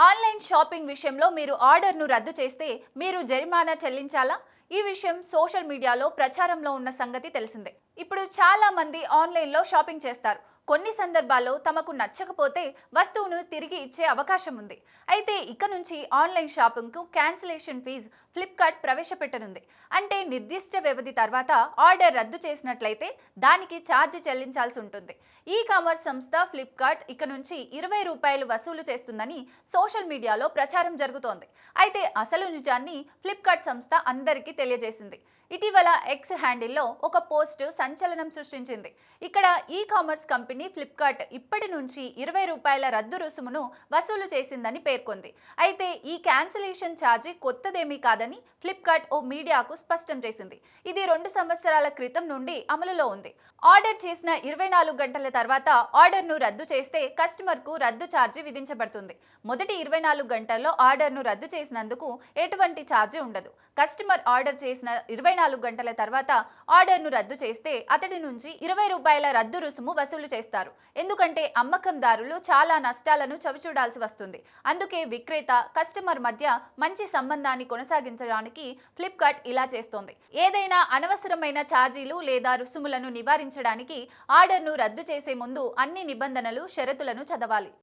Online shopping విషయంలో మీరు ఆర్డర్ను రద్దు చేస్తే మీరు జరిమానా చెల్లించాలా? ఈ విషయం సోషల్ మీడియాలో ప్రచారంలో ఉన్న సంగతి తెలిసిందే. ఇప్పుడు చాలా మంది ఆన్లైన్లో షాపింగ్ చేస్తారు. కొన్ని సందర్భాల్లో తమకు నచ్చకపోతే వస్తువును తిరిగి ఇచ్చే అవకాశం ఉంది. అయితే ఇక నుంచి ఆన్లైన్ షాపింగ్కు క్యాన్సిలేషన్ ఫీజు ఫ్లిప్కార్ట్ ప్రవేశపెట్టనుంది. అంటే నిర్దిష్ట వ్యవధి తర్వాత ఆర్డర్ రద్దు చేసినట్లయితే దానికి ఛార్జ్ చెల్లించాల్సి ఉంటుంది. ఈ కామర్స్ సంస్థ ఫ్లిప్కార్ట్ ఇక నుంచి ₹20 వసూలు చేస్తుందని సోషల్ మీడియాలో ప్రచారం జరుగుతోంది. అయితే అసలు నిజాన్ని ఫ్లిప్కార్ట్ సంస్థ అందరికీ తెలియజేసింది. ఇటీవల ఎక్స్ హ్యాండిల్లో ఒక పోస్ట్ సంచలనం సృష్టించింది. ఇక్కడ ఈ కామర్స్ కంపెనీ ఫ్లిప్కార్ట్ ఇప్పటి నుంచి ₹20 రద్దు రుసుమును వసూలు చేసిందని పేర్కొంది. అయితే ఈ క్యాన్సిలేషన్ ఛార్జీ కొత్తదేమీ కాదని ఫ్లిప్కార్ట్ ఓ మీడియాకు స్పష్టం చేసింది. ఇది 2 సంవత్సరాల క్రితం నుండి అమలులో ఉంది. ఆర్డర్ చేసిన 24 గంటల తర్వాత ఆర్డర్ను రద్దు చేస్తే కస్టమర్కు రద్దు ఛార్జీ విధించబడుతుంది. మొదటి 24 గంటల్లో ఆర్డర్ను రద్దు చేసినందుకు ఎటువంటి ఛార్జీ ఉండదు. కస్టమర్ ఆర్డర్ చేసిన 24 గంటల తర్వాత ఆర్డర్ను రద్దు చేస్తే అతడి నుంచి ₹20 రద్దు రుసుము వసూలు చేస్తారు. ఎందుకంటే అమ్మకందారులు చాలా నష్టాలను చవిచూడాల్సి వస్తుంది. అందుకే విక్రేత కస్టమర్ మధ్య మంచి సంబంధాన్ని కొనసాగించడానికి ఫ్లిప్కార్ట్ ఇలా చేస్తోంది. ఏదైనా అనవసరమైన ఛార్జీలు లేదా రుసుములను నివారించడానికి ఆర్డర్ను రద్దు చేసే ముందు అన్ని నిబంధనలు, షరతులను చదవాలి.